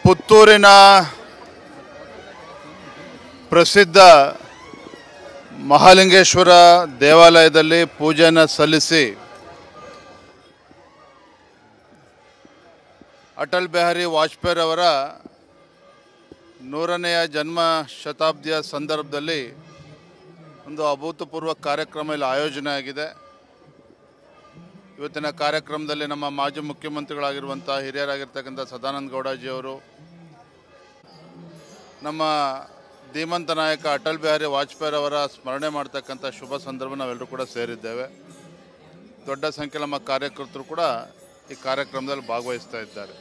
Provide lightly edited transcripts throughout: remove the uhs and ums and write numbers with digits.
ಪುತ್ತೂರಿನ ಪ್ರಸಿದ್ಧ ಮಹಾಲಿಂಗೇಶ್ವರ ದೇವಾಲಯದಲ್ಲಿ ಪೂಜೆಯನ್ನು ಸಲ್ಲಿಸಿ ಅಟಲ್ ಬಿಹಾರಿ ವಾಜಪೇಯಿ ಅವರ 100ನೇ ಜನ್ಮ ಶತಾಬ್ದಿಯ ಸಂದರ್ಭದಲ್ಲಿ ಒಂದು ಅಭೂತಪೂರ್ವ ಕಾರ್ಯಕ್ರಮ ಇಲ್ಲಿ ಆಯೋಜನೆ ಆಗಿದೆ. ಇವತ್ತಿನ ಕಾರ್ಯಕ್ರಮದಲ್ಲಿ ನಮ್ಮ ಮಾಜಿ ಮುಖ್ಯಮಂತ್ರಿಗಳಾಗಿರುವಂಥ ಹಿರಿಯರಾಗಿರ್ತಕ್ಕಂಥ ಸದಾನಂದ ಗೌಡಜಿಯವರು, ನಮ್ಮ ಧೀಮಂತ ನಾಯಕ ಅಟಲ್ ಬಿಹಾರಿ ವಾಜಪೇಯಿ ಅವರ ಸ್ಮರಣೆ ಮಾಡ್ತಕ್ಕಂಥ ಶುಭ ಸಂದರ್ಭ ನಾವೆಲ್ಲರೂ ಕೂಡ ಸೇರಿದ್ದೇವೆ. ದೊಡ್ಡ ಸಂಖ್ಯೆ ನಮ್ಮ ಕಾರ್ಯಕರ್ತರು ಕೂಡ ಈ ಕಾರ್ಯಕ್ರಮದಲ್ಲಿ ಭಾಗವಹಿಸ್ತಾ ಇದ್ದಾರೆ.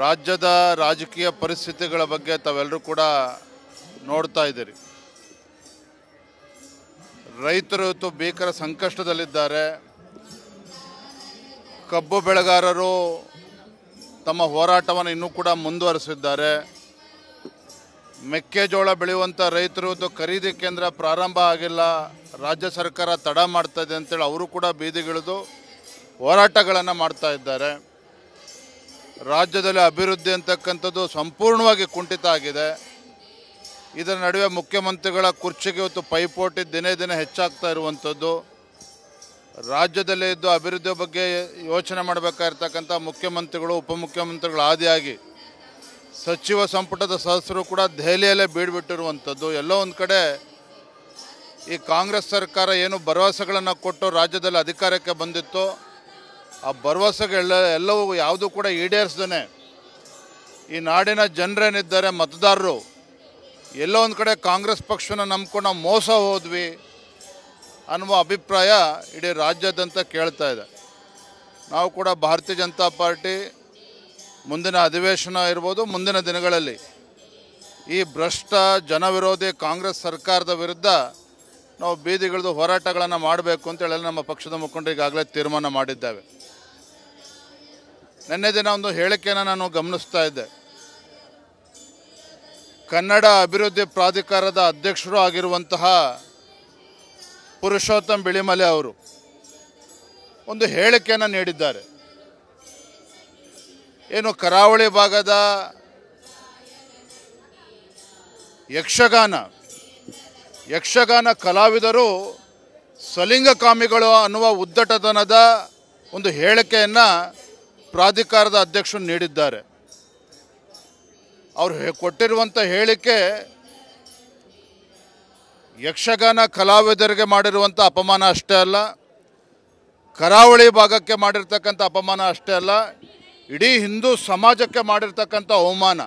ರಾಜ್ಯದ ರಾಜಕೀಯ ಪರಿಸ್ಥಿತಿಗಳ ಬಗ್ಗೆ ತಾವೆಲ್ಲರೂ ಕೂಡ ನೋಡ್ತಾ ಇದ್ದೀರಿ. ರೈತರು ಇವತ್ತು ಭೀಕರ ಸಂಕಷ್ಟದಲ್ಲಿದ್ದಾರೆ. ಕಬ್ಬು ಬೆಳೆಗಾರರು ತಮ್ಮ ಹೋರಾಟವನ್ನು ಇನ್ನೂ ಕೂಡ ಮುಂದುವರಿಸಿದ್ದಾರೆ. ಮೆಕ್ಕೆಜೋಳ ಬೆಳೆಯುವಂಥ ರೈತರು ಇವತ್ತು ಖರೀದಿ ಕೇಂದ್ರ ಪ್ರಾರಂಭ ಆಗಿಲ್ಲ, ರಾಜ್ಯ ಸರ್ಕಾರ ತಡ ಮಾಡ್ತಾ ಇದೆ ಅಂತೇಳಿ ಅವರು ಕೂಡ ಬೀದಿಗಿಳಿದು ಹೋರಾಟಗಳನ್ನು ಮಾಡ್ತಾ ಇದ್ದಾರೆ. ರಾಜ್ಯದಲ್ಲಿ ಅಭಿವೃದ್ಧಿ ಅಂತಕ್ಕಂಥದ್ದು ಸಂಪೂರ್ಣವಾಗಿ ಕುಂಠಿತ ಆಗಿದೆ. ಇದರ ನಡುವೆ ಮುಖ್ಯಮಂತ್ರಿಗಳ ಕುರ್ಚಿಗೆ ಇವತ್ತು ಪೈಪೋಟಿ ದಿನೇ ದಿನೇ ಹೆಚ್ಚಾಗ್ತಾ ಇರುವಂಥದ್ದು. ರಾಜ್ಯದಲ್ಲೇ ಇದ್ದು ಅಭಿವೃದ್ಧಿ ಬಗ್ಗೆ ಯೋಚನೆ ಮಾಡಬೇಕಾಗಿರ್ತಕ್ಕಂಥ ಮುಖ್ಯಮಂತ್ರಿಗಳು, ಉಪಮುಖ್ಯಮಂತ್ರಿಗಳು ಆದಿಯಾಗಿ ಸಚಿವ ಸಂಪುಟದ ಸದಸ್ಯರು ಕೂಡ ದೆಹಲಿಯಲ್ಲೇ ಬೀಡ್ಬಿಟ್ಟಿರುವಂಥದ್ದು. ಎಲ್ಲೋ ಒಂದು ಕಡೆ ಈ ಕಾಂಗ್ರೆಸ್ ಸರ್ಕಾರ ಏನು ಭರವಸೆಗಳನ್ನು ಕೊಟ್ಟು ರಾಜ್ಯದಲ್ಲಿ ಅಧಿಕಾರಕ್ಕೆ ಬಂದಿತ್ತು, ಆ ಭರವಸೆಗಳೆಲ್ಲವೂ ಯಾವುದೂ ಕೂಡ ಈಡೇರಿಸ್ದೇ ಈ ನಾಡಿನ ಜನರೇನಿದ್ದಾರೆ ಮತದಾರರು ಎಲ್ಲೋ ಒಂದು ಕಡೆ ಕಾಂಗ್ರೆಸ್ ಪಕ್ಷನ ನಂಬ್ಕೊಂಡು ನಾವು ಮೋಸ ಹೋದ್ವಿ ಅನ್ನುವ ಅಭಿಪ್ರಾಯ ಇಡೀ ರಾಜ್ಯಾದ್ಯಂತ ಕೇಳ್ತಾ ಇದೆ. ನಾವು ಕೂಡ ಭಾರತೀಯ ಜನತಾ ಪಾರ್ಟಿ ಮುಂದಿನ ಅಧಿವೇಶನ ಇರ್ಬೋದು, ಮುಂದಿನ ದಿನಗಳಲ್ಲಿ ಈ ಭ್ರಷ್ಟ ಜನವಿರೋಧಿ ಕಾಂಗ್ರೆಸ್ ಸರ್ಕಾರದ ವಿರುದ್ಧ ನಾವು ಬೀದಿಗಿಳಿದು ಹೋರಾಟಗಳನ್ನು ಮಾಡಬೇಕು ಅಂತೇಳಿ ನಮ್ಮ ಪಕ್ಷದ ಮುಖಂಡರು ಈಗಾಗಲೇ ತೀರ್ಮಾನ ಮಾಡಿದ್ದೇವೆ. ನಿನ್ನೆ ದಿನ ಒಂದು ಹೇಳಿಕೆಯನ್ನು ನಾನು ಗಮನಿಸ್ತಾ ಇದ್ದೆ. ಕನ್ನಡ ಅಭಿವೃದ್ಧಿ ಪ್ರಾಧಿಕಾರದ ಅಧ್ಯಕ್ಷರು ಆಗಿರುವಂತಹ ಪುರುಷೋತ್ತಮ್ ಬಿಳಿಮಲೆ ಅವರು ಒಂದು ಹೇಳಿಕೆಯನ್ನು ನೀಡಿದ್ದಾರೆ. ಏನು ಕರಾವಳಿ ಭಾಗದ ಯಕ್ಷಗಾನ ಕಲಾವಿದರು ಸಲಿಂಗಕಾಮಿಗಳು ಅನ್ನುವ ಉದ್ದಟತನದ ಒಂದು ಹೇಳಿಕೆಯನ್ನು ಪ್ರಾಧಿಕಾರದ ಅಧ್ಯಕ್ಷರು ನೀಡಿದ್ದಾರೆ. ಅವರು ಕೊಟ್ಟಿರುವಂಥ ಹೇಳಿಕೆ ಯಕ್ಷಗಾನ ಕಲಾವಿದರಿಗೆ ಮಾಡಿರುವಂಥ ಅಪಮಾನ ಅಷ್ಟೇ ಅಲ್ಲ, ಕರಾವಳಿ ಭಾಗಕ್ಕೆ ಮಾಡಿರ್ತಕ್ಕಂಥ ಅಪಮಾನ ಅಷ್ಟೇ ಅಲ್ಲ, ಇಡೀ ಹಿಂದೂ ಸಮಾಜಕ್ಕೆ ಮಾಡಿರ್ತಕ್ಕಂಥ ಅವಮಾನ.